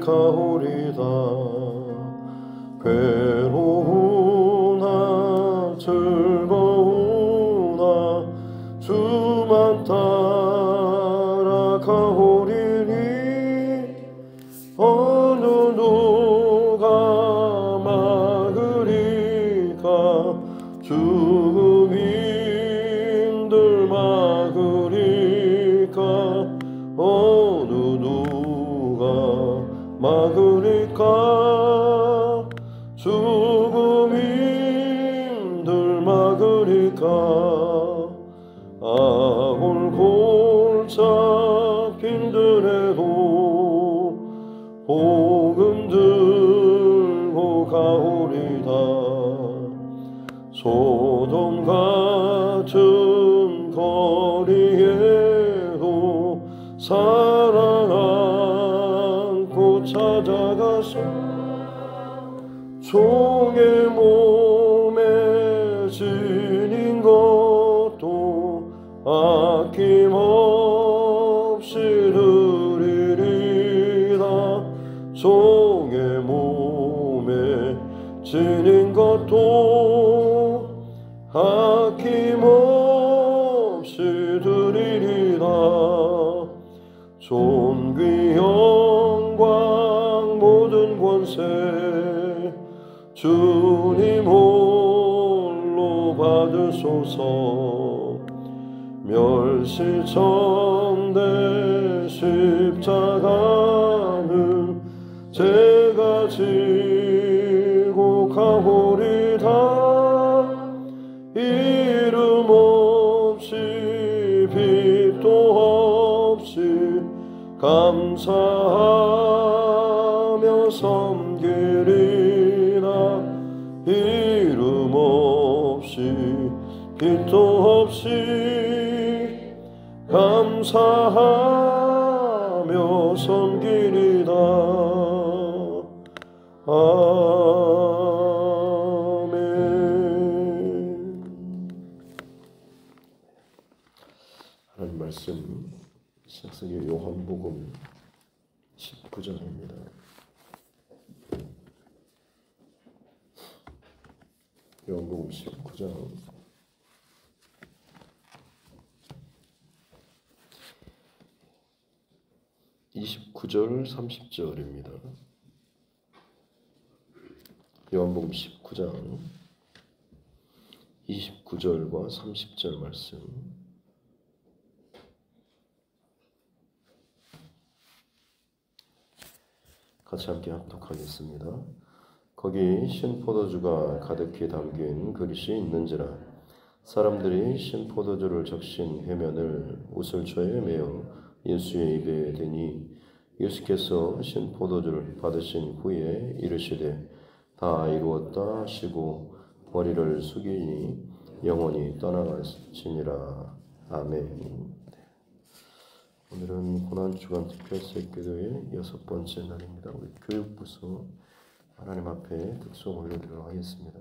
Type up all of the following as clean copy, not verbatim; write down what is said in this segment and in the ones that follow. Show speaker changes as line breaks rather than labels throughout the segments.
가오리다. 괴로우나 즐거우나 주만 따라가오리니 어느 누가 막으리까. 죽음인들 막으리까. 어느 누가 막으리까. 죽음인들 막으리까. 아골 골짜 빈들에도 복음 들고 가오리다. 소돔 같은 거리에도 사랑 안고 찾아가서 종의 몸에 지닌 것도 아낌없이 드리리라. 종의 몸에 지닌 것도 아낌없이 드리리라. 존귀 영광 모든 권세 주님 홀로 받으소서. 멸시천대 십자가는 제가 지고 가오리다. 이름 없이 빛도 없이 감사하며 섬기리라. 이름 없이 빛도 없이 감사하며 섬기리라. 아멘. 하나님 말씀 신약성경 요한복음 19장입니다. 요한복음 19장 29절 30절입니다. 요한복음 19장 29절과 30절 말씀 같이 함께 합독하겠습니다. 거기 신포도주가 가득히 담긴 그릇이 있는지라. 사람들이 신포도주를 적신 해면을 우슬초에 메어 예수의 입에 대니 예수께서 신포도주를 받으신 후에 이르시되 다 이루었다 하시고 머리를 숙이니 영원히 떠나가시니라. 아멘. 오늘은 고난주간 특별새기도의 6번째 날입니다. 우리 교육부서 하나님 앞에 특송 올려드리도록 하겠습니다.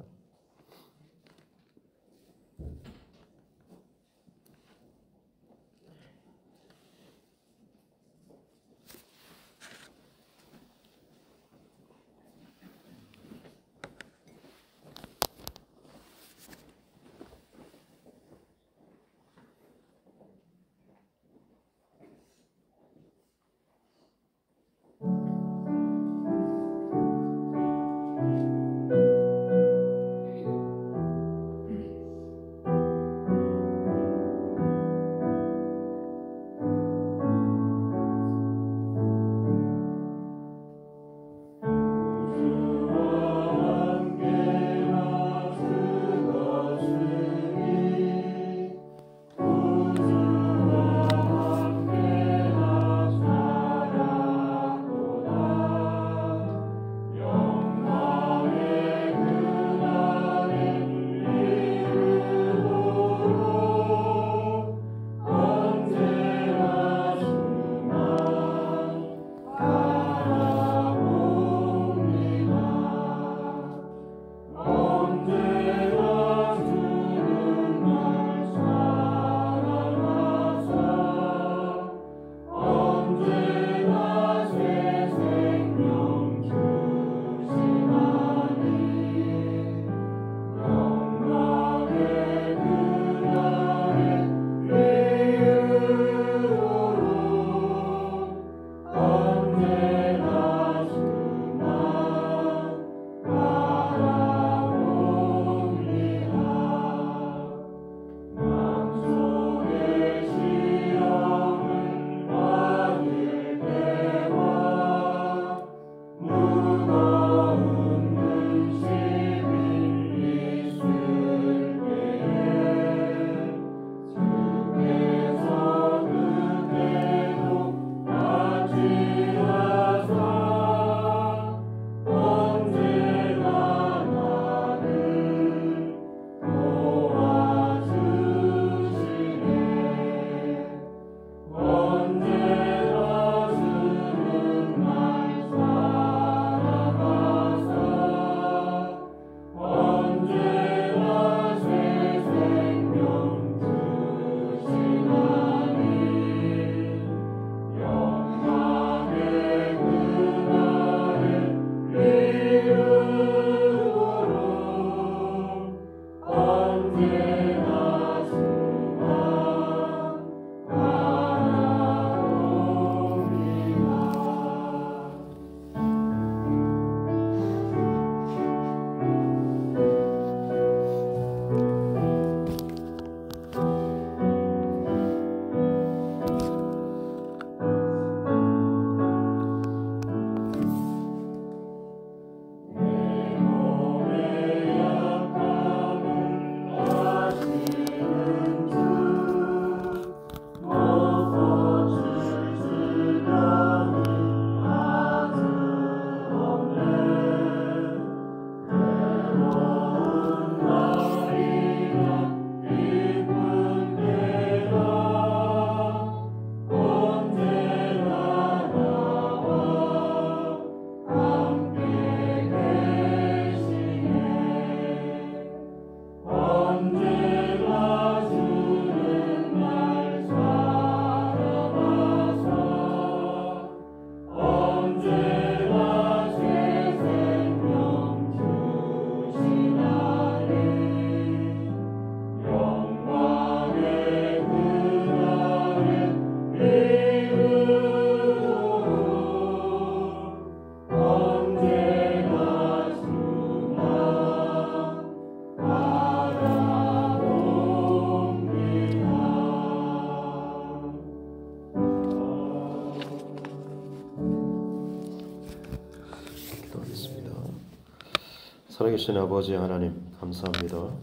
살아계신 아버지 하나님 감사합니다.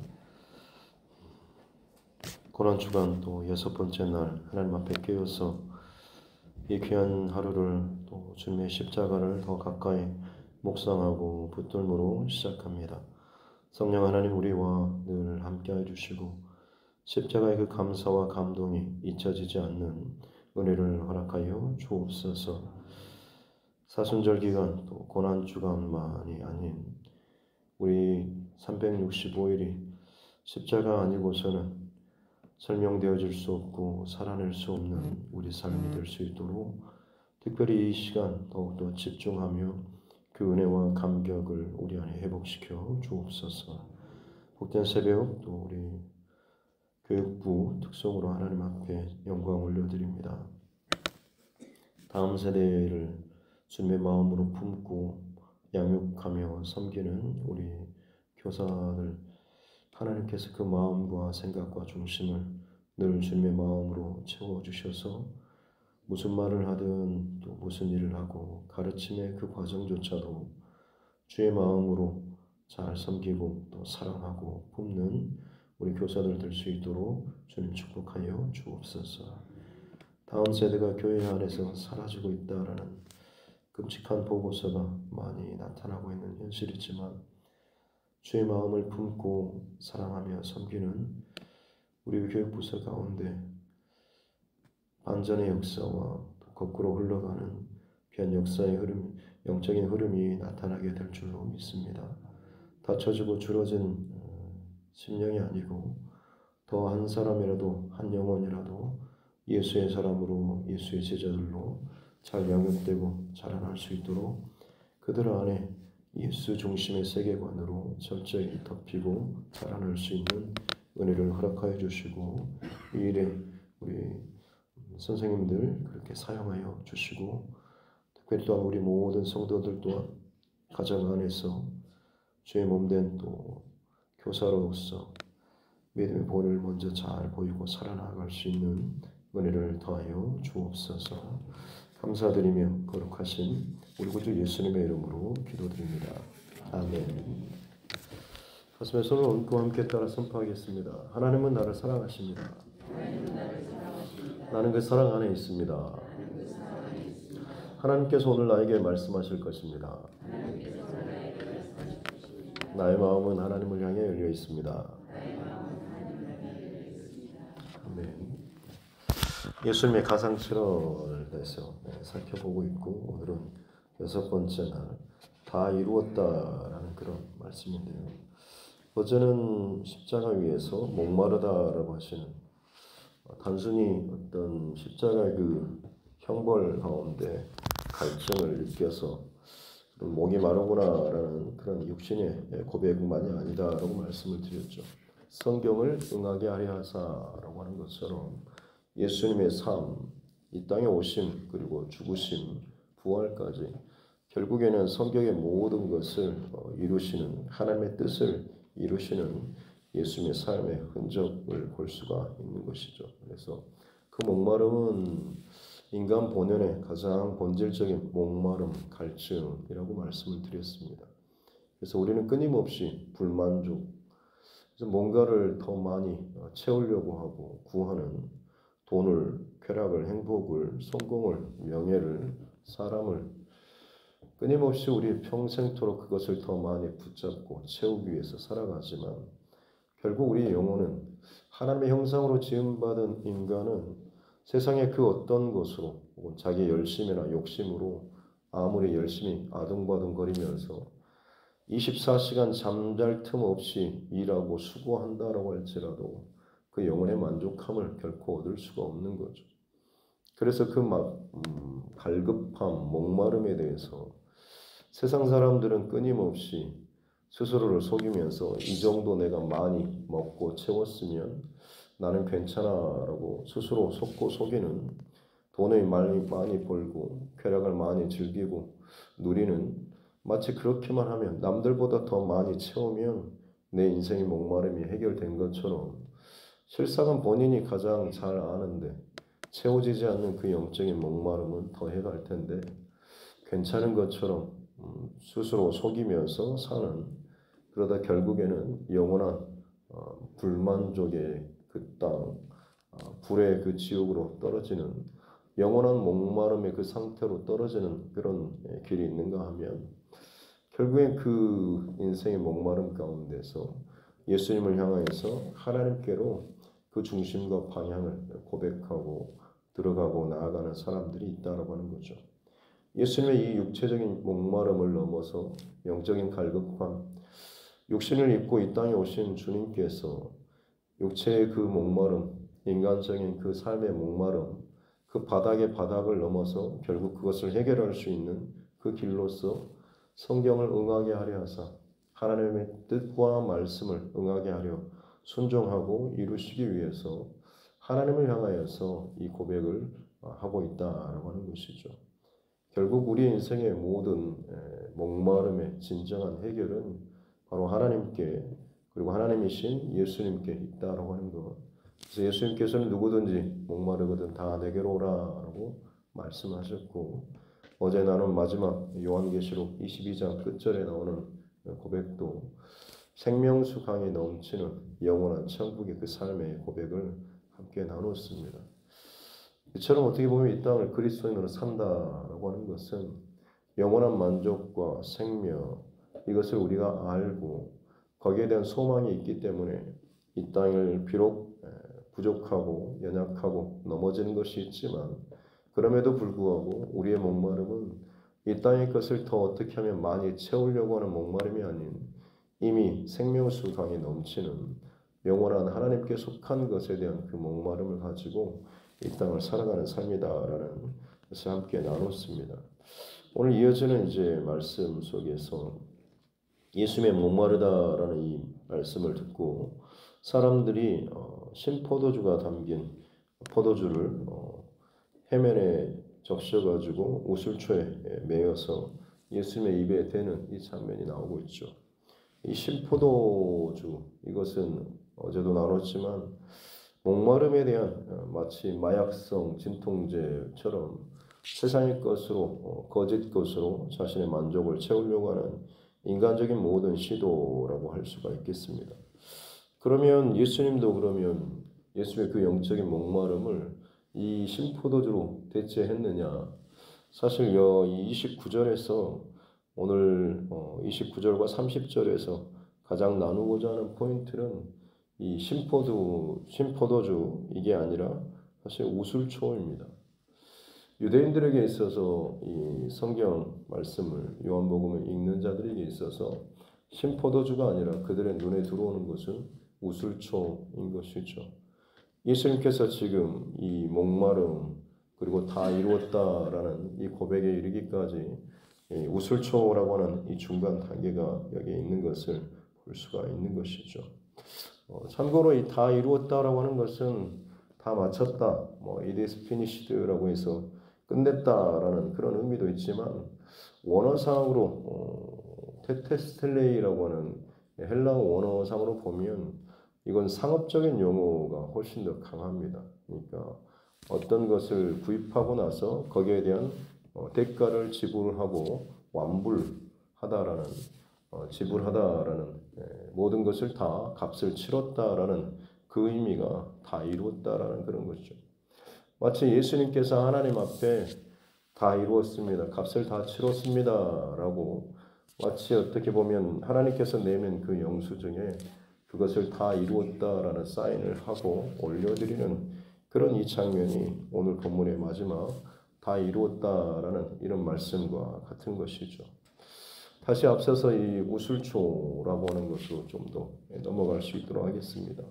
고난주간 또 6번째 날 하나님 앞에 깨어서 이 귀한 하루를 또 주님의 십자가를 더 가까이 묵상하고 붙들므로 시작합니다. 성령 하나님 우리와 늘 함께해 주시고 십자가의 그 감사와 감동이 잊혀지지 않는 은혜를 허락하여 주옵소서. 사순절 기간 또 고난주간만이 아닌 우리 365일이 십자가 아니고서는 설명되어질 수 없고 살아낼 수 없는 우리 삶이 될 수 있도록 특별히 이 시간 더욱더 집중하며 그 은혜와 감격을 우리 안에 회복시켜 주옵소서. 복된 새벽 또 우리 교육부 특성으로 하나님 앞에 영광 올려드립니다. 다음 세대를 주님의 마음으로 품고 양육하며 섬기는 우리 교사들 하나님께서 그 마음과 생각과 중심을 늘 주님의 마음으로 채워주셔서 무슨 말을 하든 또 무슨 일을 하고 가르침의 그 과정조차도 주의 마음으로 잘 섬기고 또 사랑하고 품는 우리 교사들 될 수 있도록 주님 축복하여 주옵소서. 다음 세대가 교회 안에서 사라지고 있다라는 끔찍한 보고서가 많이 나타나고 있는 현실이지만 주의 마음을 품고 사랑하며 섬기는 우리 교육부서 가운데 반전의 역사와 거꾸로 흘러가는 변 역사의 흐름, 영적인 흐름이 나타나게 될 줄로 믿습니다. 닫혀지고 줄어진 심령이 아니고 더 한 사람이라도 한 영혼이라도 예수의 사람으로 예수의 제자들로 잘 양육되고 자라날 수 있도록 그들 안에 예수 중심의 세계관으로 철저히 덮이고 자라날 수 있는 은혜를 허락하여 주시고 이 일에 우리 선생님들 그렇게 사용하여 주시고 특별히 또한 우리 모든 성도들 또한 가정 안에서 주의 몸된 또 교사로서 믿음의 본을 먼저 잘 보이고 살아나갈 수 있는 은혜를 더하여 주옵소서. 감사드리며 거룩하신 우리 구주 예수님의 이름으로 기도드립니다. 아멘. 가슴에 손을 얹고 함께 따라 선포하겠습니다. 하나님은 나를 사랑하십니다. 나는 그 사랑 안에 있습니다. 하나님께서 오늘 나에게 말씀하실 것입니다. 나의 마음은 하나님을 향해 열려 있습니다. 아멘. 예수님의 가상실험을 대해서 살펴보고 있고 오늘은 6번째 날 다 이루었다라는 그런 말씀인데요. 어제는 십자가 위에서 목마르다라고 하시는 단순히 어떤 십자가의 그 형벌 가운데 갈증을 느껴서 목이 마르구나라는 그런 육신의 고백만이 아니다라고 말씀을 드렸죠. 성경을 응하게 하려 하사라고 하는 것처럼 예수님의 삶, 이 땅에 오심, 그리고 죽으심, 부활까지 결국에는 성경의 모든 것을 이루시는 하나님의 뜻을 이루시는 예수님의 삶의 흔적을 볼 수가 있는 것이죠. 그래서 그 목마름은 인간 본연의 가장 본질적인 목마름, 갈증이라고 말씀을 드렸습니다. 그래서 우리는 끊임없이 불만족, 그래서 뭔가를 더 많이 채우려고 하고 구하는 돈을, 쾌락을, 행복을, 성공을, 명예를, 사람을 끊임없이 우리 평생토록 그것을 더 많이 붙잡고 채우기 위해서 살아가지만 결국 우리의 영혼은 하나님의 형상으로 지음받은 인간은 세상의 그 어떤 것으로 혹은 자기의 열심이나 욕심으로 아무리 열심히 아둥바둥거리면서 24시간 잠잘 틈 없이 일하고 수고한다라고 할지라도 그 영혼의 만족함을 결코 얻을 수가 없는 거죠. 그래서 그 갈급함, 목마름에 대해서 세상 사람들은 끊임없이 스스로를 속이면서 이 정도 내가 많이 먹고 채웠으면 나는 괜찮아라고 스스로 속고 속이는 돈을 많이 벌고 쾌락을 많이 즐기고 누리는 마치 그렇게만 하면 남들보다 더 많이 채우면 내 인생의 목마름이 해결된 것처럼 실상은 본인이 가장 잘 아는데 채워지지 않는 그 영적인 목마름은 더 해갈 텐데 괜찮은 것처럼 스스로 속이면서 사는 그러다 결국에는 영원한 불만족의 그 땅, 불의 그 지옥으로 떨어지는 영원한 목마름의 그 상태로 떨어지는 그런 길이 있는가 하면 결국엔 그 인생의 목마름 가운데서 예수님을 향하여서 하나님께로 그 중심과 방향을 고백하고 들어가고 나아가는 사람들이 있다라고 하는 거죠. 예수님의 이 육체적인 목마름을 넘어서 영적인 갈급함, 육신을 입고 이 땅에 오신 주님께서 육체의 그 목마름, 인간적인 그 삶의 목마름, 그 바닥의 바닥을 넘어서 결국 그것을 해결할 수 있는 그 길로서 성경을 응하게 하려 하사 하나님의 뜻과 말씀을 응하게 하려 순종하고 이루시기 위해서 하나님을 향하여서 이 고백을 하고 있다라고 하는 것이죠. 결국 우리 인생의 모든 목마름의 진정한 해결은 바로 하나님께 그리고 하나님이신 예수님께 있다라고 하는 것. 그래서 예수님께서는 누구든지 목마르거든 다 내게로 오라라고 말씀하셨고 어제 나눈 마지막 요한계시록 22장 끝절에 나오는 고백도 생명수 강이 넘치는 영원한 천국의 그 삶의 고백을 함께 나눴습니다. 이처럼 어떻게 보면 이 땅을 그리스도인으로 산다라고 하는 것은 영원한 만족과 생명 이것을 우리가 알고 거기에 대한 소망이 있기 때문에 이 땅을 비록 부족하고 연약하고 넘어지는 것이 있지만 그럼에도 불구하고 우리의 목마름은 이 땅의 것을 더 어떻게 하면 많이 채우려고 하는 목마름이 아닌 이미 생명수 강이 넘치는 영원한 하나님께 속한 것에 대한 그 목마름을 가지고 이 땅을 살아가는 삶이다라는 것을 함께 나눴습니다. 오늘 이어지는 이제 말씀 속에서 예수님의 목마르다라는 이 말씀을 듣고 사람들이 신포도주가 담긴 포도주를 해면에 적셔가지고 우슬초에 매어서 예수님의 입에 대는 이 장면이 나오고 있죠. 이 신포도주 이것은 어제도 나눴지만 목마름에 대한 마치 마약성 진통제처럼 세상의 것으로 거짓 것으로 자신의 만족을 채우려고 하는 인간적인 모든 시도라고 할 수가 있겠습니다. 그러면 예수님도 그러면 예수님의 그 영적인 목마름을 이 신포도주로 대체했느냐? 사실 이 29절에서 오늘 29절과 30절에서 가장 나누고자 하는 포인트는 이 신포도주 이게 아니라 사실 우슬초입니다. 유대인들에게 있어서 이 성경 말씀을 요한복음을 읽는 자들에게 있어서 신포도주가 아니라 그들의 눈에 들어오는 것은 우슬초인 것이죠. 예수님께서 지금 이 목마름 그리고 다 이루었다라는 이 고백에 이르기까지 우슬초라고 하는 이 중간 단계가 여기에 있는 것을 볼 수가 있는 것이죠. 참고로 이 다 이루었다라고 하는 것은 다 마쳤다, it is finished라고 해서 끝냈다라는 그런 의미도 있지만 원어상으로 테테스텔레이라고 하는 헬라어 원어상으로 보면 이건 상업적인 용어가 훨씬 더 강합니다. 그러니까 어떤 것을 구입하고 나서 거기에 대한 대가를 지불하고 완불하다라는 지불하다라는 모든 것을 다 값을 치렀다라는 그 의미가 다 이루었다라는 그런 것이죠. 마치 예수님께서 하나님 앞에 다 이루었습니다. 값을 다 치렀습니다라고 마치 어떻게 보면 하나님께서 내는 그 영수증에 그것을 다 이루었다라는 사인을 하고 올려드리는 그런 이 장면이 오늘 본문의 마지막 다 이루었다라는 이런 말씀과 같은 것이죠. 다시 앞서서 이 우슬초라고 하는 것으로 좀 더 넘어갈 수 있도록 하겠습니다.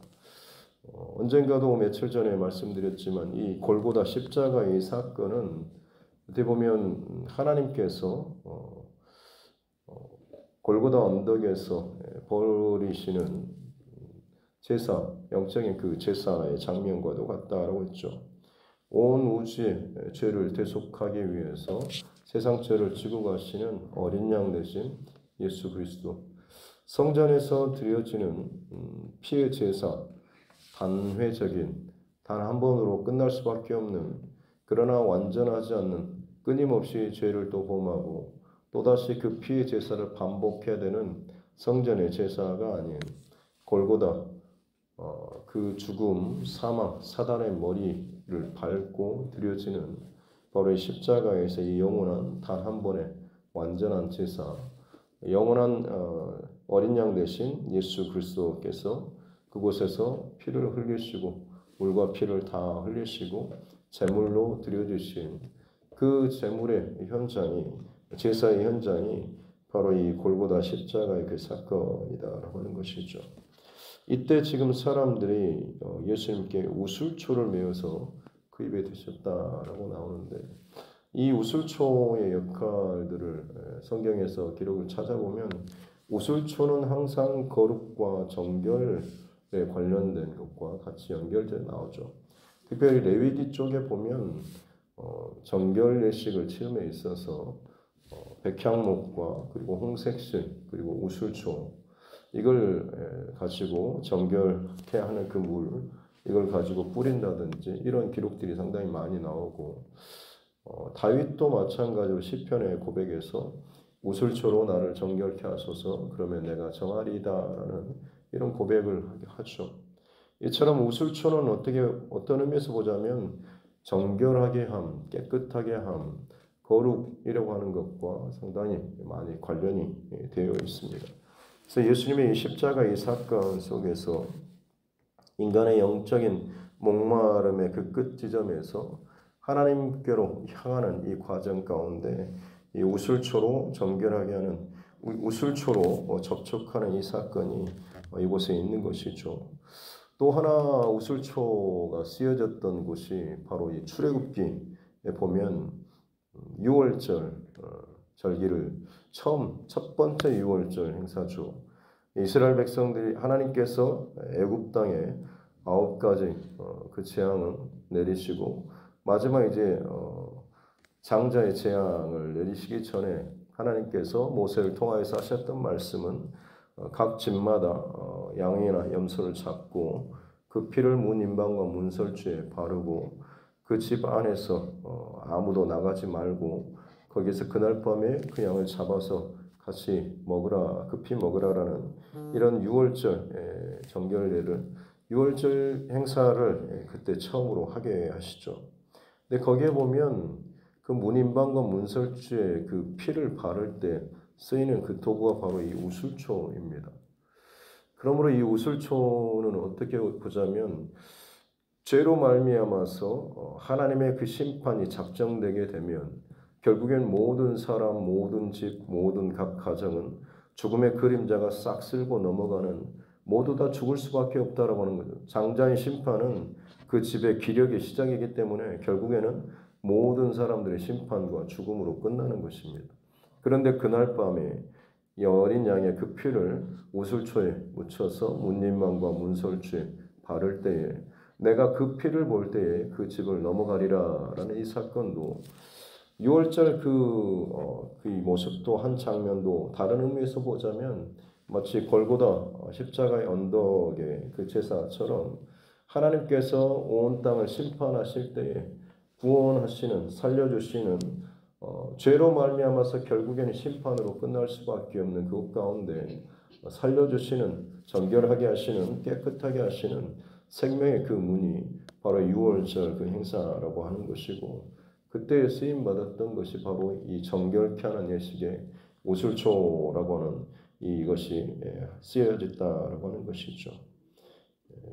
언젠가도 며칠 전에 말씀드렸지만 이 골고다 십자가의 사건은 어떻게 보면 하나님께서 골고다 언덕에서 벌이시는 제사, 영적인 그 제사의 장면과도 같다라고 했죠. 온 우주의 죄를 대속하기 위해서 세상 죄를 지고 가시는 어린 양 대신 예수 그리스도, 성전에서 드려지는 피의 제사, 단회적인 단 한 번으로 끝날 수밖에 없는 그러나 완전하지 않는 끊임없이 죄를 또 범하고 또다시 그 피의 제사를 반복해야 되는 성전의 제사가 아닌 골고다, 그 죽음, 사망, 사단의 머리를 밟고 드려지는 바로 이 십자가에서 이 영원한 단 한 번의 완전한 제사, 영원한 어린 양 대신 예수 그리스도께서 그곳에서 피를 흘리시고 물과 피를 다 흘리시고 제물로 드려주신 그 제물의 현장이, 제사의 현장이 바로 이 골고다 십자가의 그 사건이다라고 하는 것이죠. 이때 지금 사람들이 예수님께 우슬초를 메어서 그 입에 드셨다라고 나오는데, 이 우슬초의 역할들을 성경에서 기록을 찾아보면 우슬초는 항상 거룩과 정결에 관련된 것과 같이 연결되어 나오죠. 특별히 레위기 쪽에 보면 정결 예식을 치름에 있어서 백향목과 그리고 홍색실 그리고 우슬초, 이걸 가지고 정결케 하는 그 물, 이걸 가지고 뿌린다든지 이런 기록들이 상당히 많이 나오고, 다윗도 마찬가지로 시편의 고백에서 우슬초로 나를 정결케 하소서 그러면 내가 정하리이다라는 이런 고백을 하죠. 이처럼 우슬초는 어떤 의미에서 보자면 정결하게 함, 깨끗하게 함, 거룩이라고 하는 것과 상당히 많이 관련이 되어 있습니다. 그래서 예수님의 이 십자가 이 사건 속에서 인간의 영적인 목마름의 그 끝 지점에서 하나님께로 향하는 이 과정 가운데 이 우슬초로 정결하게 하는, 우슬초로 접촉하는 이 사건이 이곳에 있는 것이죠. 또 하나 우슬초가 쓰여졌던 곳이 바로 이 출애굽기에 보면 유월절 절기를 첫 번째 유월절 행사죠. 이스라엘 백성들이 하나님께서 애굽 땅에 9가지 그 재앙을 내리시고 마지막 이제 장자의 재앙을 내리시기 전에 하나님께서 모세를 통하여서 하셨던 말씀은 각 집마다 양이나 염소를 잡고 그 피를 문 인방과 문설주에 바르고 그 집 안에서 아무도 나가지 말고 거기서 그날 밤에 그 양을 잡아서 같이 먹으라, 급히 먹으라라는 이런 유월절 정결례를, 유월절 행사를 그때 처음으로 하게 하시죠. 근데 거기에 보면 그 문인방과 문설주에 그 피를 바를 때 쓰이는 그 도구가 바로 이 우슬초입니다. 그러므로 이 우슬초는 어떻게 보자면 죄로 말미암아서 하나님의 그 심판이 작정되게 되면 결국엔 모든 사람, 모든 집, 모든 각 가정은 죽음의 그림자가 싹 쓸고 넘어가는, 모두 다 죽을 수밖에 없다라고 하는 거죠. 장자의 심판은 그 집의 기력의 시작이기 때문에 결국에는 모든 사람들의 심판과 죽음으로 끝나는 것입니다. 그런데 그날 밤에 이 어린 양의 그 피를 우슬초에 묻혀서 문림망과 문설주에 바를 때에 내가 그 피를 볼 때에 그 집을 넘어가리라라는 이 사건도, 6월절 그 모습도, 한 장면도 다른 의미에서 보자면 마치 골고다 십자가의 언덕의 그 제사처럼 하나님께서 온 땅을 심판하실 때에 구원하시는, 살려주시는, 죄로 말미암아서 결국에는 심판으로 끝날 수밖에 없는 그 가운데 살려주시는, 정결하게 하시는, 깨끗하게 하시는 생명의 그 문이 바로 6월절 그 행사라고 하는 것이고, 그때 쓰임받았던 것이 바로 이 정결케 하는 예식의 우슬초라고 하는 이것이 쓰여졌다라고 하는 것이죠.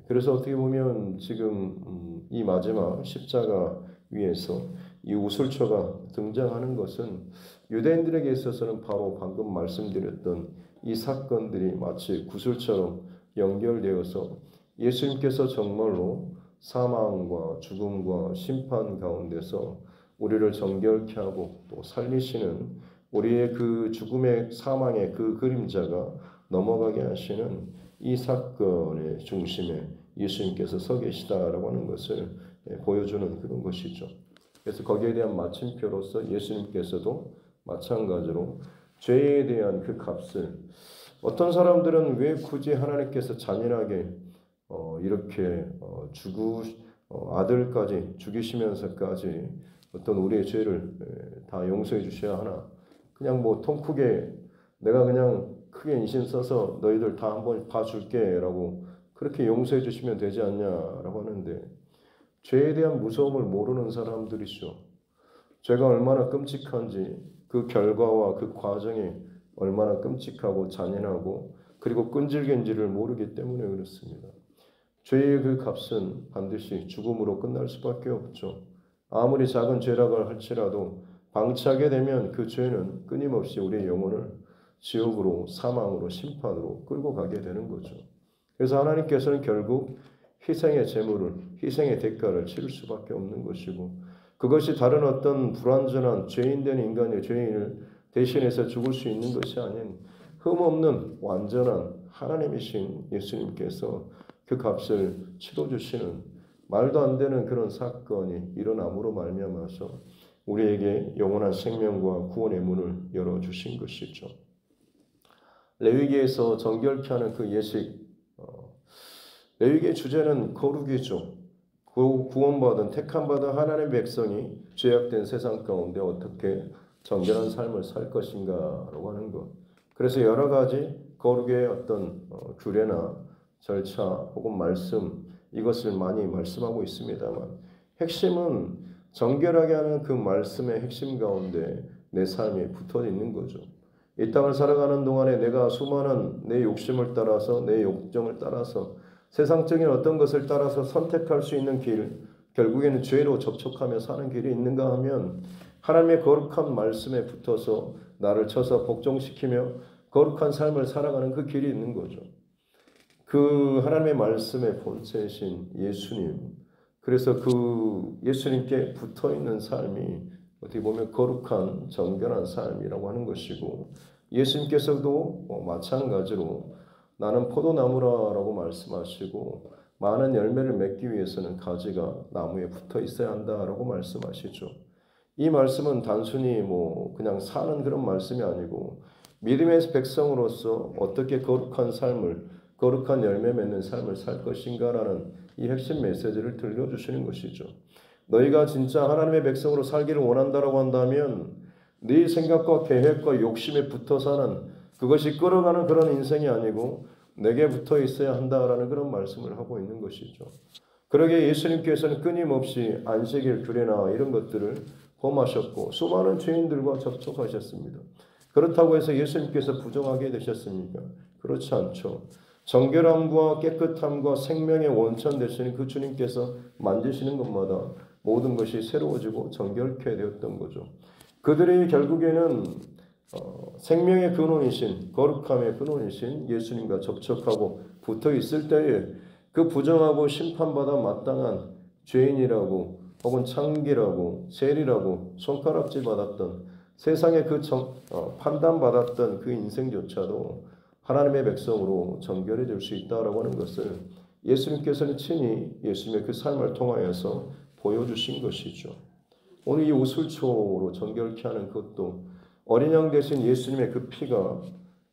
그래서 어떻게 보면 지금 이 마지막 십자가 위에서 이 우슬초가 등장하는 것은 유대인들에게 있어서는 바로 방금 말씀드렸던 이 사건들이 마치 구슬처럼 연결되어서 예수님께서 정말로 사망과 죽음과 심판 가운데서 우리를 정결케 하고 또 살리시는, 우리의 그 죽음의 사망의 그 그림자가 넘어가게 하시는 이 사건의 중심에 예수님께서 서 계시다라고 하는 것을 보여주는 그런 것이죠. 그래서 거기에 대한 마침표로서 예수님께서도 마찬가지로 죄에 대한 그 값을, 어떤 사람들은 왜 굳이 하나님께서 잔인하게 이렇게 아들까지 죽이시면서까지 어떤 우리의 죄를 다 용서해 주셔야 하나, 그냥 뭐 통 크게 내가 그냥 크게 인신 써서 너희들 다 한번 봐줄게 라고 그렇게 용서해 주시면 되지 않냐라고 하는데, 죄에 대한 무서움을 모르는 사람들이죠. 죄가 얼마나 끔찍한지, 그 결과와 그 과정이 얼마나 끔찍하고 잔인하고 그리고 끈질긴지를 모르기 때문에 그렇습니다. 죄의 그 값은 반드시 죽음으로 끝날 수밖에 없죠. 아무리 작은 죄라고 할지라도 방치하게 되면 그 죄는 끊임없이 우리의 영혼을 지옥으로, 사망으로, 심판으로 끌고 가게 되는 거죠. 그래서 하나님께서는 결국 희생의 제물을, 희생의 대가를 치를 수밖에 없는 것이고, 그것이 다른 어떤 불완전한 죄인된 인간의 죄인을 대신해서 죽을 수 있는 것이 아닌 흠없는 완전한 하나님이신 예수님께서 그 값을 치러주시는 말도 안 되는 그런 사건이 일어남으로 말미암아서 우리에게 영원한 생명과 구원의 문을 열어주신 것이죠. 레위기에서 정결케 하는 그 예식, 레위기의 주제는 거룩이죠. 구원받은 택함받은 하나님의 백성이 죄악된 세상 가운데 어떻게 정결한 삶을 살 것인가라고 하는 것. 그래서 여러 가지 거룩의 어떤 규례나 절차 혹은 말씀, 이것을 많이 말씀하고 있습니다만, 핵심은 정결하게 하는 그 말씀의 핵심 가운데 내 삶이 붙어 있는 거죠. 이 땅을 살아가는 동안에 내가 수많은 내 욕심을 따라서, 내 욕정을 따라서, 세상적인 어떤 것을 따라서 선택할 수 있는 길, 결국에는 죄로 접촉하며 사는 길이 있는가 하면 하나님의 거룩한 말씀에 붙어서 나를 쳐서 복종시키며 거룩한 삶을 살아가는 그 길이 있는 거죠. 그 하나님의 말씀의 본체이신 예수님, 그래서 그 예수님께 붙어있는 삶이 어떻게 보면 거룩한 정결한 삶이라고 하는 것이고, 예수님께서도 마찬가지로 나는 포도나무라고 말씀하시고 많은 열매를 맺기 위해서는 가지가 나무에 붙어 있어야 한다라고 말씀하시죠. 이 말씀은 단순히 그냥 사는 그런 말씀이 아니고 믿음의 백성으로서 어떻게 거룩한 삶을, 거룩한 열매 맺는 삶을 살 것인가라는 이 핵심 메시지를 들려주시는 것이죠. 너희가 진짜 하나님의 백성으로 살기를 원한다라고 한다면 네 생각과 계획과 욕심에 붙어 사는, 그것이 끌어가는 그런 인생이 아니고 내게 붙어 있어야 한다라는 그런 말씀을 하고 있는 것이죠. 그러기에 예수님께서는 끊임없이 안식일 규례나 이런 것들을 범하셨고 수많은 죄인들과 접촉하셨습니다. 그렇다고 해서 예수님께서 부정하게 되셨습니까? 그렇지 않죠. 정결함과 깨끗함과 생명의 원천 되시는 그 주님께서 만드시는 것마다 모든 것이 새로워지고 정결케 되었던 거죠. 그들이 결국에는 생명의 근원이신, 거룩함의 근원이신 예수님과 접촉하고 붙어 있을 때에 그 부정하고 심판받아 마땅한 죄인이라고 혹은 창기라고 세리라고 손가락질 받았던 세상의 그 판단받았던 그 인생조차도 하나님의 백성으로 정결해질 수 있다라고 하는 것을 예수님께서는 친히 예수님의 그 삶을 통하여서 보여주신 것이죠. 오늘 이 우슬초로 정결케 하는 것도 어린 양 대신 예수님의 그 피가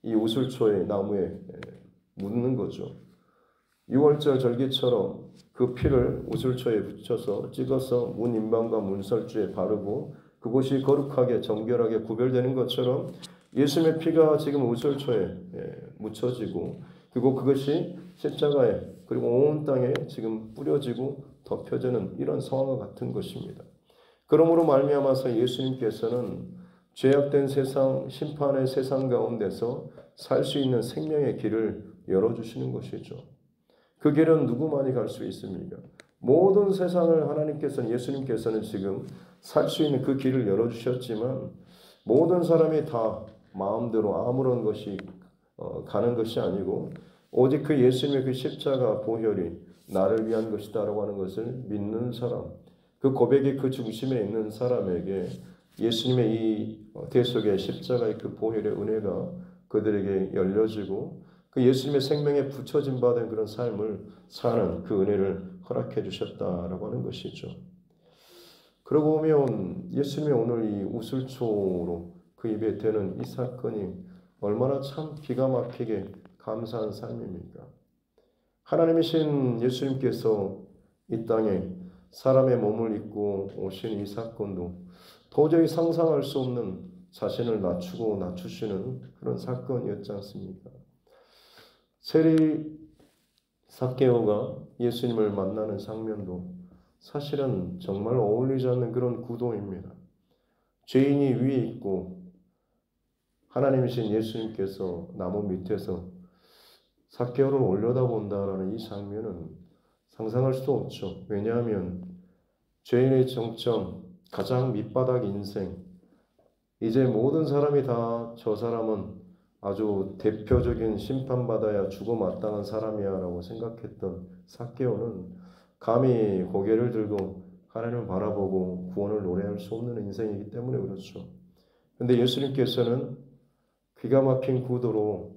이 우슬초의 나무에 묻는 거죠. 6월절 절기처럼 그 피를 우슬초에 붙여서 찍어서 문 임방과 문설주에 바르고 그곳이 거룩하게 정결하게 구별되는 것처럼 예수님의 피가 지금 우슬초에 묻혀지고 그리고 그것이 십자가에 그리고 온 땅에 지금 뿌려지고 덮여지는 이런 상황과 같은 것입니다. 그러므로 말미암아서 예수님께서는 죄악된 세상, 심판의 세상 가운데서 살 수 있는 생명의 길을 열어주시는 것이죠. 그 길은 누구만이 갈 수 있습니까? 모든 세상을 하나님께서는, 예수님께서는 지금 살 수 있는 그 길을 열어주셨지만 모든 사람이 다 마음대로 아무런 것이 가는 것이 아니고 오직 그 예수님의 그 십자가 보혈이 나를 위한 것이다라고 하는 것을 믿는 사람, 그 고백이 그 중심에 있는 사람에게 예수님의 이 대속의 십자가의 그 보혈의 은혜가 그들에게 열려지고 그 예수님의 생명에 붙여진 바 된 그런 삶을 사는 그 은혜를 허락해 주셨다라고 하는 것이죠. 그러고 보면 예수님의 오늘 이 우슬초로 그 입에 대는 이 사건이 얼마나 참 기가 막히게 감사한 삶입니까? 하나님이신 예수님께서 이 땅에 사람의 몸을 입고 오신 이 사건도 도저히 상상할 수 없는 자신을 낮추고 낮추시는 그런 사건이었지 않습니까? 세리 삭개오가 예수님을 만나는 장면도 사실은 정말 어울리지 않는 그런 구도입니다. 죄인이 위에 있고 하나님이신 예수님께서 나무 밑에서 삭개오를 올려다본다라는 이 장면은 상상할 수 없죠. 왜냐하면 죄인의 정점, 가장 밑바닥 인생, 이제 모든 사람이 다 저 사람은 아주 대표적인 심판받아야 죽어 마땅한 사람이야 라고 생각했던 삭개오는 감히 고개를 들고 하나님을 바라보고 구원을 노래할 수 없는 인생이기 때문에 그렇죠. 그런데 예수님께서는 기가 막힌 구도로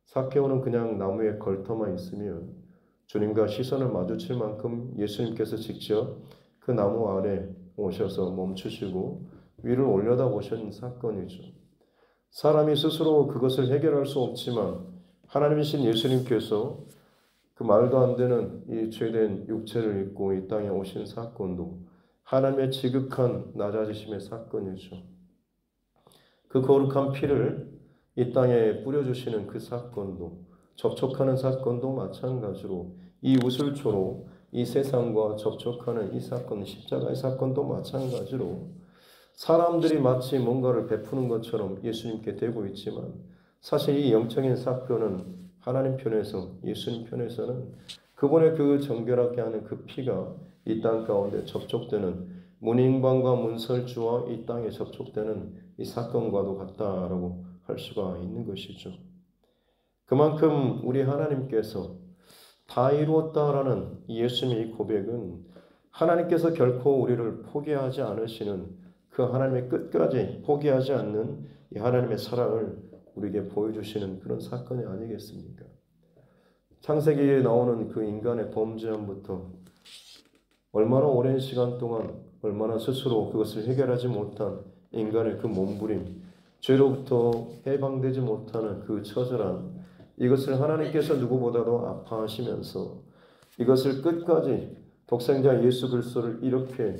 삭개오는 그냥 나무에 걸터만 있으면 주님과 시선을 마주칠 만큼 예수님께서 직접 그 나무 아래 오셔서 멈추시고 위를 올려다보신 사건이죠. 사람이 스스로 그것을 해결할 수 없지만 하나님이신 예수님께서 그 말도 안 되는 이 죄된 육체를 입고 이 땅에 오신 사건도 하나님의 지극한 낮아지심의 사건이죠. 그 거룩한 피를 이 땅에 뿌려주시는 그 사건도, 접촉하는 사건도 마찬가지로 이 우슬초로 이 세상과 접촉하는 이 사건, 십자가의 사건도 마찬가지로 사람들이 마치 뭔가를 베푸는 것처럼 예수님께 되고 있지만 사실 이 영적인 사건은 하나님 편에서, 예수님 편에서는 그분의 그 정결하게 하는 그 피가 이 땅 가운데 접촉되는 문인방과 문설주와 이 땅에 접촉되는 이 사건과도 같다라고 할 수가 있는 것이죠. 그만큼 우리 하나님께서 다 이루었다라는 예수님의 고백은 하나님께서 결코 우리를 포기하지 않으시는 그 하나님의 끝까지 포기하지 않는 이 하나님의 사랑을 우리에게 보여주시는 그런 사건이 아니겠습니까? 창세기에 나오는 그 인간의 범죄함부터 얼마나 오랜 시간 동안 얼마나 스스로 그것을 해결하지 못한 인간의 그 몸부림, 죄로부터 해방되지 못하는 그 처절함, 이것을 하나님께서 누구보다도 아파하시면서 이것을 끝까지 독생자 예수 그리스도를 이렇게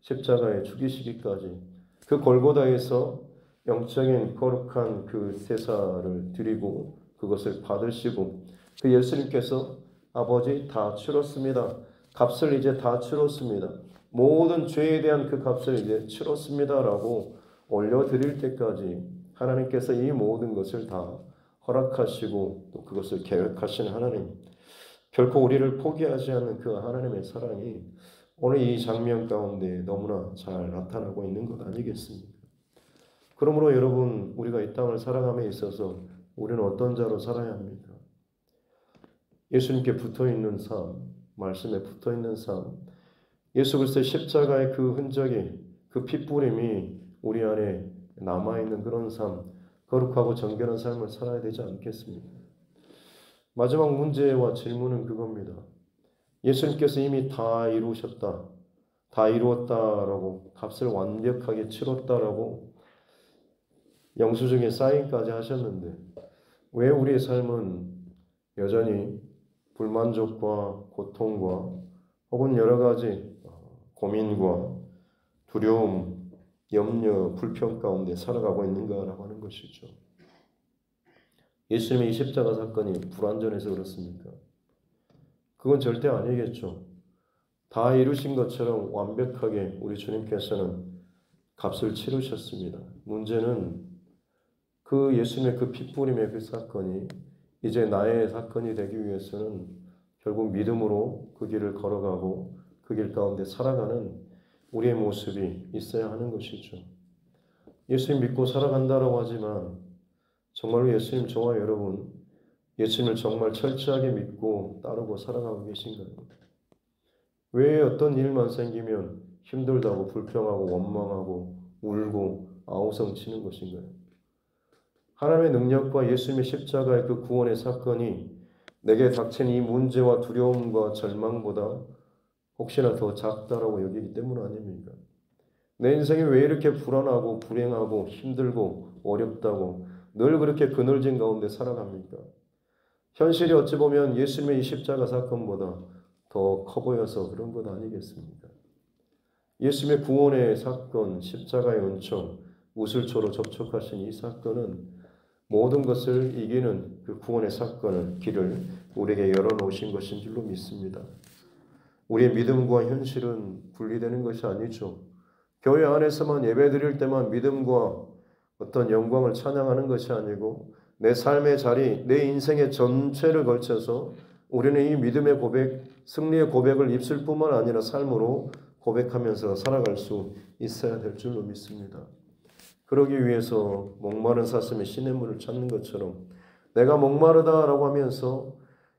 십자가에 죽이시기까지 그 골고다에서 영적인 거룩한 그 제사를 드리고 그것을 받으시고 그 예수님께서 아버지 다 치렀습니다. 값을 이제 다 치렀습니다. 모든 죄에 대한 그 값을 이제 치렀습니다라고 올려드릴 때까지 하나님께서 이 모든 것을 다 허락하시고 또 그것을 계획하시는 하나님, 결코 우리를 포기하지 않는 그 하나님의 사랑이 오늘 이 장면 가운데 너무나 잘 나타나고 있는 것 아니겠습니까? 그러므로 여러분, 우리가 이 땅을 살아감에 있어서 우리는 어떤 자로 살아야 합니까? 예수님께 붙어있는 삶, 말씀에 붙어있는 삶, 예수 그리스도의 십자가의 그 흔적이, 그 핏부림이 우리 안에 남아있는 그런 삶, 거룩하고 정결한 삶을 살아야 되지 않겠습니까? 마지막 문제와 질문은 그겁니다. 예수님께서 이미 다 이루셨다, 다 이루었다라고, 값을 완벽하게 치렀다라고 영수증에 사인까지 하셨는데 왜 우리의 삶은 여전히 불만족과 고통과 혹은 여러 가지 고민과 두려움, 염려, 불평 가운데 살아가고 있는가라고 하는 것이죠. 예수님의 이 십자가 사건이 불완전해서 그렇습니까? 그건 절대 아니겠죠. 다 이루신 것처럼 완벽하게 우리 주님께서는 값을 치르셨습니다. 문제는 그 예수님의 그 핏부림의 그 사건이 이제 나의 사건이 되기 위해서는 결국 믿음으로 그 길을 걸어가고 그 길 가운데 살아가는 우리의 모습이 있어야 하는 것이죠. 예수님 믿고 살아간다라고 하지만 정말로 예수님, 저와 여러분 예수님을 정말 철저하게 믿고 따르고 살아가고 계신가요? 왜 어떤 일만 생기면 힘들다고 불평하고 원망하고 울고 아우성치는 것인가요? 하나님의 능력과 예수님의 십자가의 그 구원의 사건이 내게 닥친 이 문제와 두려움과 절망보다 혹시나 더 작다라고 여기기 때문 아닙니까? 내 인생이 왜 이렇게 불안하고 불행하고 힘들고 어렵다고 늘 그렇게 그늘진 가운데 살아갑니까? 현실이 어찌 보면 예수님의 이 십자가 사건보다 더 커 보여서 그런 것 아니겠습니까? 예수님의 구원의 사건, 십자가의 은총, 우슬초로 접촉하신 이 사건은 모든 것을 이기는 그 구원의 사건을 길을 우리에게 열어놓으신 것인 줄로 믿습니다. 우리의 믿음과 현실은 분리되는 것이 아니죠. 교회 안에서만 예배드릴 때만 믿음과 어떤 영광을 찬양하는 것이 아니고 내 삶의 자리, 내 인생의 전체를 걸쳐서 우리는 이 믿음의 고백, 승리의 고백을 입술 뿐만 아니라 삶으로 고백하면서 살아갈 수 있어야 될 줄로 믿습니다. 그러기 위해서 목마른 사슴의 시냇물을 찾는 것처럼 내가 목마르다라고 하면서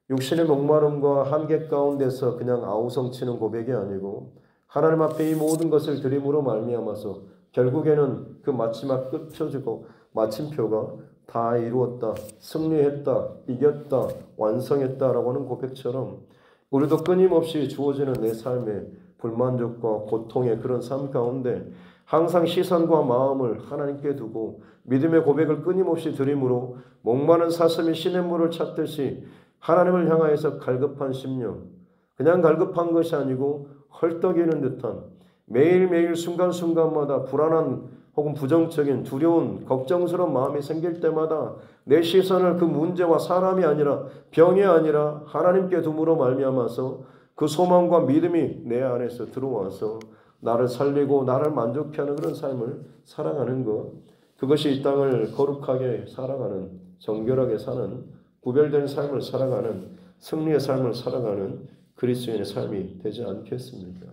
육신의 목마름과 한계 가운데서 그냥 아우성치는 고백이 아니고 하나님 앞에 이 모든 것을 드림으로 말미암아서 결국에는 그 마지막 끝표지고 마침표가 다 이루었다, 승리했다, 이겼다, 완성했다라고 하는 고백처럼 우리도 끊임없이 주어지는 내 삶의 불만족과 고통의 그런 삶 가운데 항상 시선과 마음을 하나님께 두고 믿음의 고백을 끊임없이 드림으로 목마른 사슴이 시냇물을 찾듯이 하나님을 향하여서 갈급한 심령, 그냥 갈급한 것이 아니고 헐떡이는 듯한 매일매일 순간순간마다 불안한 혹은 부정적인 두려운 걱정스러운 마음이 생길 때마다 내 시선을 그 문제와 사람이 아니라 병이 아니라 하나님께 둠으로 말미암아서 그 소망과 믿음이 내 안에서 들어와서 나를 살리고 나를 만족케 하는 그런 삶을 살아가는 것, 그것이 이 땅을 거룩하게 살아가는, 정결하게 사는, 구별된 삶을 살아가는, 승리의 삶을 살아가는 그리스도인의 삶이 되지 않겠습니까?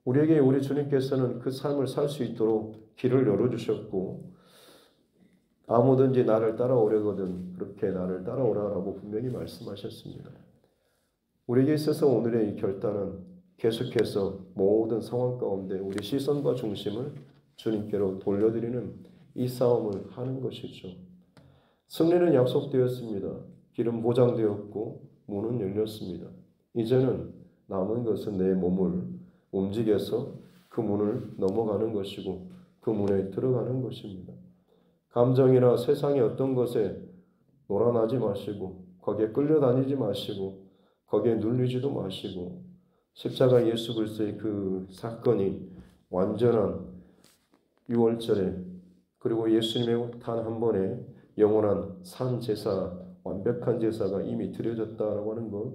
우리에게 우리 주님께서는 그 삶을 살 수 있도록 길을 열어주셨고 아무든지 나를 따라오려거든 그렇게 나를 따라오라라고 분명히 말씀하셨습니다. 우리에게 있어서 오늘의 이 결단은 계속해서 모든 상황 가운데 우리 시선과 중심을 주님께로 돌려드리는 이 싸움을 하는 것이죠. 승리는 약속되었습니다. 길은 보장되었고 문은 열렸습니다. 이제는 남은 것은 내 몸을 움직여서 그 문을 넘어가는 것이고 그 문에 들어가는 것입니다. 감정이나 세상의 어떤 것에 놀아나지 마시고 거기에 끌려다니지 마시고 거기에 눌리지도 마시고 십자가 예수 그리스도의 그 사건이 완전한 유월절에 그리고 예수님의 단 한 번의 영원한 산 제사, 완벽한 제사가 이미 드려졌다라고 하는 것,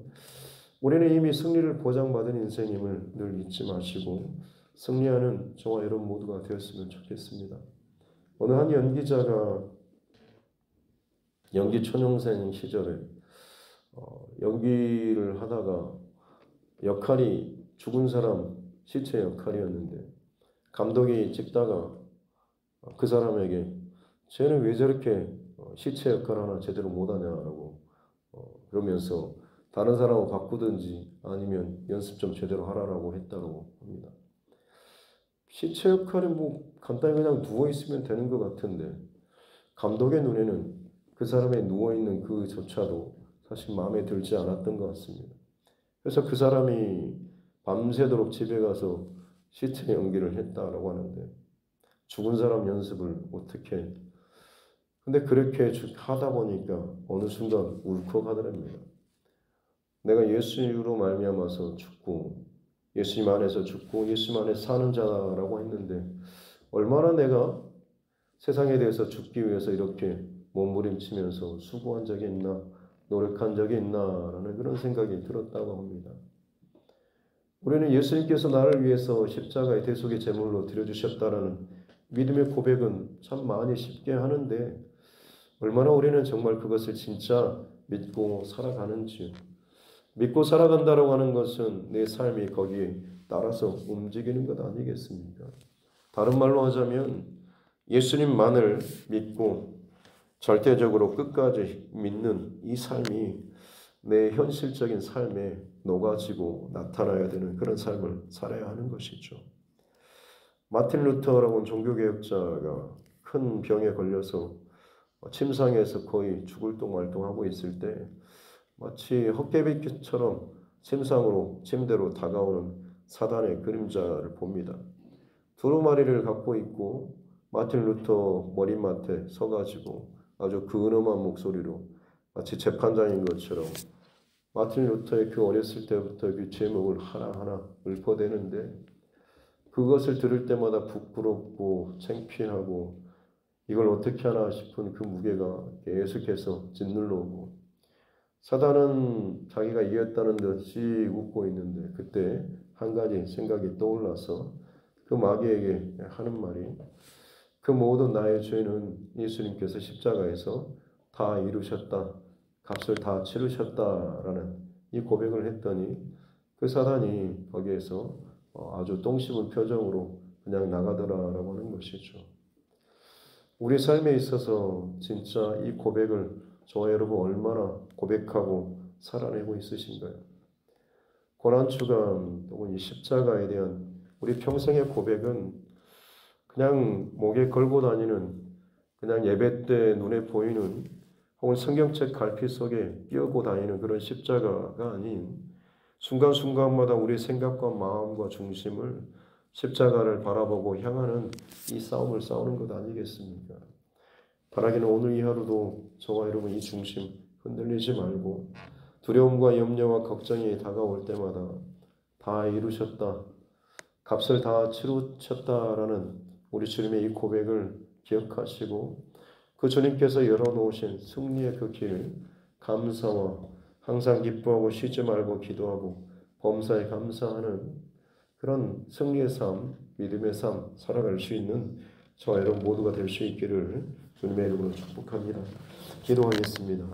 우리는 이미 승리를 보장받은 인생임을 늘 잊지 마시고 승리하는 저와 여러분 모두가 되었으면 좋겠습니다. 어느 한 연기자가 연기 초년생 시절에 연기를 하다가 역할이 죽은 사람 시체 역할이었는데 감독이 찍다가 그 사람에게 쟤는 왜 저렇게 시체 역할 하나 제대로 못하냐라고 그러면서 다른 사람하고 바꾸든지 아니면 연습 좀 제대로 하라라고 했다고 합니다. 시체 역할이 뭐 간단히 그냥 누워있으면 되는 것 같은데 감독의 눈에는 그 사람의 누워있는 그조차도 사실 마음에 들지 않았던 것 같습니다. 그래서 그 사람이 밤새도록 집에 가서 시체 연기를 했다라고 하는데 죽은 사람 연습을 어떻게 근데 그렇게 하다 보니까 어느 순간 울컥하더랍니다. 내가 예수님으로 말미암아서 죽고 예수님 안에서 죽고 예수님 안에 사는 자라고 했는데 얼마나 내가 세상에 대해서 죽기 위해서 이렇게 몸부림치면서 수고한 적이 있나 노력한 적이 있나라는 그런 생각이 들었다고 합니다. 우리는 예수님께서 나를 위해서 십자가의 대속의 제물로 드려주셨다라는 믿음의 고백은 참 많이 쉽게 하는데 얼마나 우리는 정말 그것을 진짜 믿고 살아가는지, 믿고 살아간다고 하는 것은 내 삶이 거기에 따라서 움직이는 것 아니겠습니까? 다른 말로 하자면 예수님만을 믿고 절대적으로 끝까지 믿는 이 삶이 내 현실적인 삶에 녹아지고 나타나야 되는 그런 삶을 살아야 하는 것이죠. 마틴 루터라고 하는 종교개혁자가 큰 병에 걸려서 침상에서 거의 죽을 똥말똥하고 있을 때 마치 헛개비처럼 침대로 다가오는 사단의 그림자를 봅니다. 두루마리를 갖고 있고 마틴 루터 머리맡에 서가지고 아주 근엄한 목소리로 마치 재판장인 것처럼 마틴 루터의 그 어렸을 때부터 그 제목을 하나하나 읊어대는데 그것을 들을 때마다 부끄럽고 창피하고 이걸 어떻게 하나 싶은 그 무게가 계속해서 짓눌러 오고 사단은 자기가 이겼다는 듯이 웃고 있는데 그때 한 가지 생각이 떠올라서 그 마귀에게 하는 말이 그 모든 나의 죄는 예수님께서 십자가에서 다 이루셨다. 값을 다 치르셨다라는 이 고백을 했더니 그 사단이 거기에서 아주 똥 씹은 표정으로 그냥 나가더라라고 하는 것이죠. 우리 삶에 있어서 진짜 이 고백을 저와 여러분 얼마나 고백하고 살아내고 있으신가요? 고난주간 혹은 이 십자가에 대한 우리 평생의 고백은 그냥 목에 걸고 다니는 그냥 예배 때 눈에 보이는 혹은 성경책 갈피 속에 끼우고 다니는 그런 십자가가 아닌 순간순간마다 우리 생각과 마음과 중심을 십자가를 바라보고 향하는 이 싸움을 싸우는 것 아니겠습니까? 바라기는 오늘 이 하루도 저와 여러분 이 중심 흔들리지 말고 두려움과 염려와 걱정이 다가올 때마다 다 이루셨다. 값을 다 치르셨다라는 우리 주님의 이 고백을 기억하시고 그 주님께서 열어놓으신 승리의 그 길 감사와 항상 기뻐하고 쉬지 말고 기도하고 범사에 감사하는 그런 승리의 삶, 믿음의 삶 살아갈 수 있는 저와 여러분 모두가 될 수 있기를 주님의 이름으로 축복합니다. 기도하겠습니다.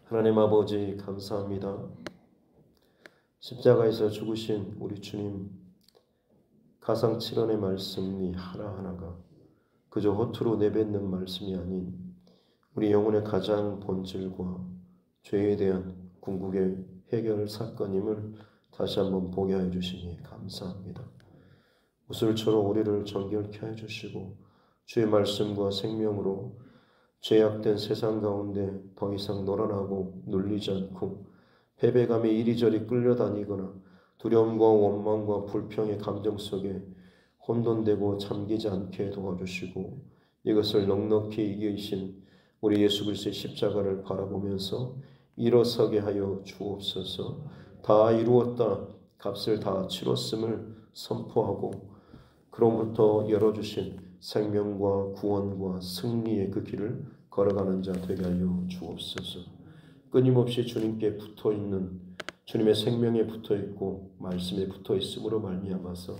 하나님 아버지 감사합니다. 십자가에서 죽으신 우리 주님 가상칠언의 말씀이 하나하나가 그저 허투루 내뱉는 말씀이 아닌 우리 영혼의 가장 본질과 죄에 대한 궁극의 해결 사건임을 다시 한번 보게 해 주시니 감사합니다. 우슬처럼 우리를 정결케 해 주시고 주의 말씀과 생명으로 죄악된 세상 가운데 더 이상 놀아나고 눌리지 않고 패배감에 이리저리 끌려다니거나 두려움과 원망과 불평의 감정 속에 혼돈되고 잠기지 않게 도와주시고 이것을 넉넉히 이기신 우리 예수 그리스도의 십자가를 바라보면서 일어서게 하여 주옵소서. 다 이루었다. 값을 다 치렀음을 선포하고 그로부터 열어주신 생명과 구원과 승리의 그 길을 걸어가는 자 되게 하여 주옵소서. 끊임없이 주님께 붙어있는 주님의 생명에 붙어있고 말씀에 붙어있음으로 말미암아서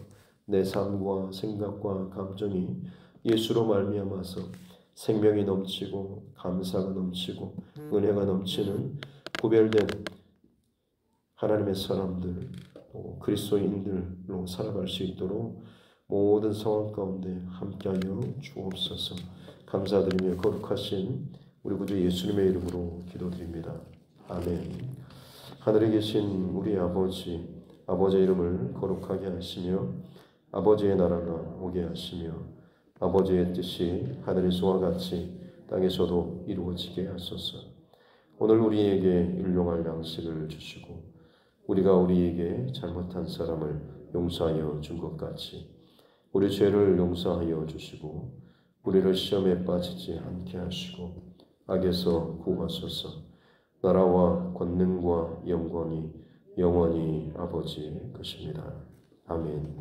내 삶과 생각과 감정이 예수로 말미암아서 생명이 넘치고 감사가 넘치고 은혜가 넘치는 구별된 하나님의 사람들 그리스도인들로 살아갈 수 있도록 모든 상황 가운데 함께하여 주옵소서. 감사드리며 거룩하신 우리 구주 예수님의 이름으로 기도드립니다. 아멘. 하늘에 계신 우리 아버지의 이름을 거룩하게 하시며 아버지의 나라가 오게 하시며 아버지의 뜻이 하늘에서와 같이 땅에서도 이루어지게 하소서. 오늘 우리에게 일용할 양식을 주시고 우리가 우리에게 잘못한 사람을 용서하여 준 것 같이 우리 죄를 용서하여 주시고 우리를 시험에 빠지지 않게 하시고 악에서 구하소서. 나라와 권능과 영광이 영원히 아버지의 것입니다. 아멘.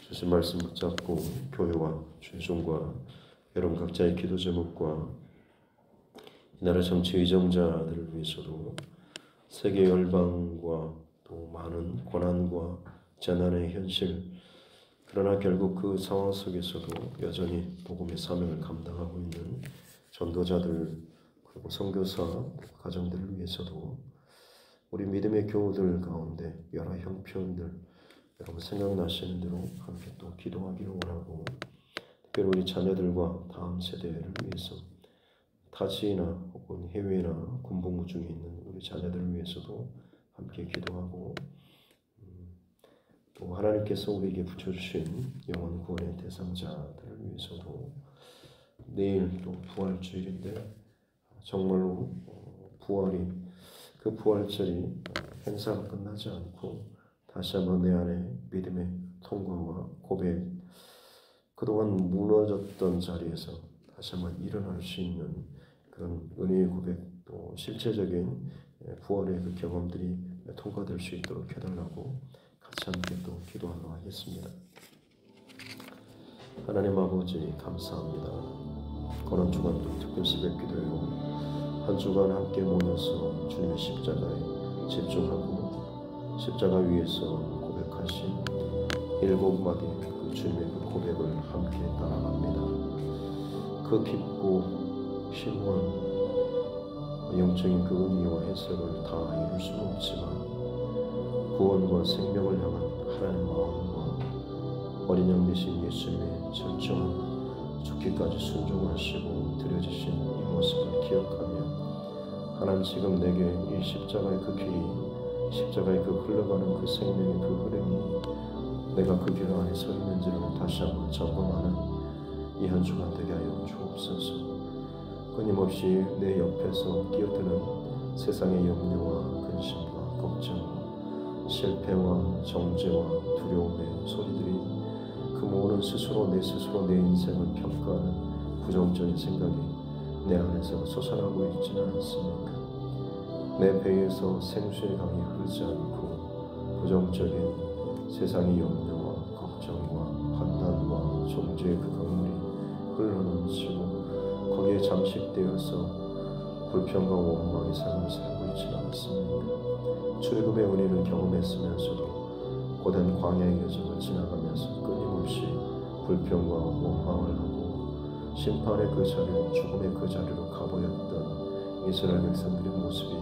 주신 말씀 붙잡고 교회와 죄송과 여러분 각자의 기도 제목과 이 나라 정치 의정자들을 위해서도 세계 열방과 또 많은 고난과 재난의 현실 그러나 결국 그 상황 속에서도 여전히 복음의 사명을 감당하고 있는 전도자들 그리고 선교사 가정들을 위해서도 우리 믿음의 교우들 가운데 여러 형편들 여러분 생각나시는 대로 함께 또 기도하기를 원하고 특별히 우리 자녀들과 다음 세대를 위해서 타지나 혹은 해외나 군복무 중에 있는 우리 자녀들을 위해서도 함께 기도하고 또 하나님께서 우리에게 붙여주신 영원 구원의 대상자들을 위해서도 내일 또 부활주일인데 정말로 부활이 그 부활절이 행사가 끝나지 않고 다시 한번 내 안에 믿음의 통과와 고백 그동안 무너졌던 자리에서 다시 한번 일어날 수 있는 그런 은혜의 고백 또 실체적인 부활의 그 경험들이 통과될 수 있도록 해달라고 같이 함께 또 기도하도록 하겠습니다. 하나님 아버지 감사합니다. 오늘 주간도 특별 새벽 기도회로 한 주간 함께 모여서 주님의 십자가에 집중하고 십자가 위에서 고백하신 7마디 그 주님의 그 고백을 함께 따라갑니다. 그 깊고 심오한 영적인 그 의미와 해석을 다 이룰 수는 없지만 구원과 생명을 향한 하나님의 마음과 어린 양 되신 예수님의 철저한 죽기까지 순종하시고 드려지신 이 모습을 기억하며 하나님 지금 내게 이 십자가의 그 길이 십자가의 그 흘러가는 그 생명의 그 흐름이 내가 그 길 안에 서 있는지를 다시 한번 점검하는 이 한 주간 되게 하여 주옵소서. 끊임없이 내 옆에서 끼어드는 세상의 염려와 근심과 걱정 실패와 정죄와 두려움의 소리들이 그 모든 스스로 내 인생을 평가하는 부정적인 생각이 내 안에서 솟아나고 있지는 않습니까? 내 배에서 생수의 강이 흐르지 않고 부정적인 세상의 염려와 걱정과 판단과 정죄의 그 강물이 흘러넘치고 거기에 잠식되어서 불평과 원망의 삶을 살고 있지는 않습니까? 출애굽의 은혜를 경험했으면서도 고된 광야의 여정을 지나가면서 끊임없이 불평과 원망을 하고 심판의 그 자리로 죽음의 그 자리로 가버렸던 이스라엘 백성들의 모습이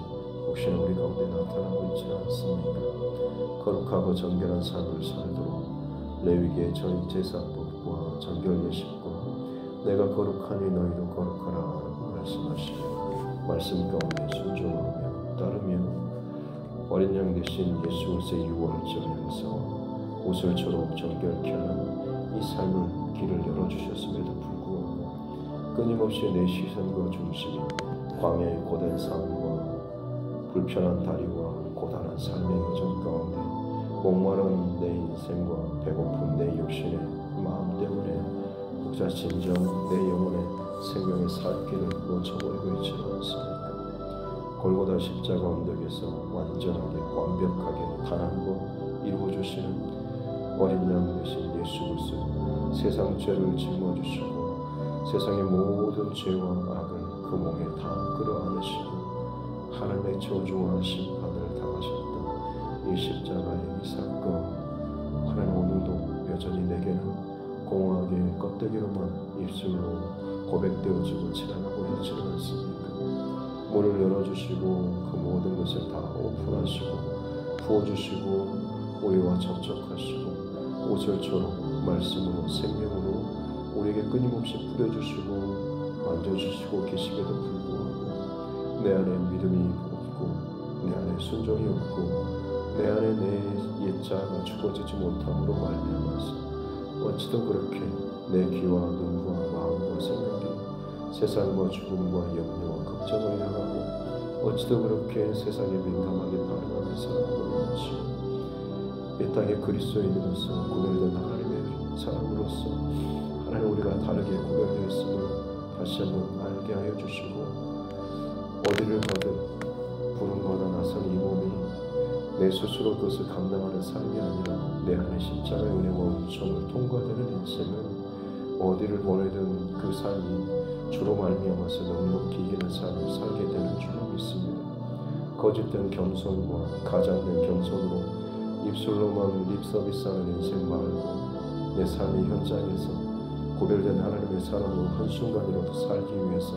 혹시나 우리 가운데 나타나고 있지는 않습니까? 거룩하고 정결한 삶을 살도록 레위기의 제사법과 정결 예식과 내가 거룩하니 너희도 거룩하라 라고 말씀하시며 말씀 가운데 순종하며 따르며 어린 양 되신 예수 그리스도의 유월절 행사 오솔처럼 정결케 하는 이 삶을 길을 열어주셨음에도 불구하고 끊임없이 내 시선과 중심이 광야의 고된 삶과 불편한 다리와 고단한 삶의 여정 가운데 목마른 내 인생과 배고픈 내 육신의 마음 때문에 혹자 진정 내 영혼의 생명의 살길을 놓쳐버리고 있지는 않습니까? 골고다 십자가 언덕에서 완전하게 완벽하게 단 한 번 이루어주시는 어린 양 되신 예수 그리스도 세상 죄를 짊어지시고 세상의 모든 죄와 악을 그 몸에 다 끌어안으시고 하늘의 저주와 심판을 당하셨던 이 십자가의 이 사건 하나님 오늘도 여전히 내게는 공허하게 껍데기로만 입술로 고백되어지고 지나가고 있지는 않습니까? 문을 열어주시고 그 모든 것을 다 오픈하시고 부어주시고 우리와 접촉하시고 오솔처럼 말씀으로 생명으로 우리에게 끊임없이 뿌려주시고 만져주시고 계심에도 불구하고 내 안에 믿음이 없고 내 안에 순종이 없고 내 안에 내 옛자가 죽어지지 못함으로 말미암아서 어찌도 그렇게 내 귀와 눈과 마음과 생각이 세상과 죽음과 염려와 걱정을 향하고 어찌도 그렇게 세상에 민감하게 반응하며 살아가고 있는지 이 땅의 그리스도인으로서 구별된 하나님의 사람으로서 하나님 우리가 다르게 구별되었음을 다시 한번 알게 하여 주시고 어디를 가든 부름받아 나선 이 몸이 내 스스로 그것을 감당하는 삶이 아니라 내 안에 십자가의 은혜와 은총을 통과되는 인생은 어디를 보내든 그 삶이 주로 말미암아서 넉넉히 이기는 삶을 살게 되는 줄로 믿습니다. 거짓된 겸손과 가장된 겸손으로 입술로만 립서비스하는 인생 말고 내 삶의 현장에서 구별된 하나님의 사람으로 한순간이라도 살기 위해서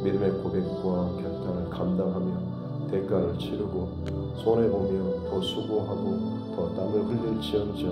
믿음의 고백과 결단을 감당하며 대가를 치르고 손해보며 더 수고하고 더 땀을 흘릴지언정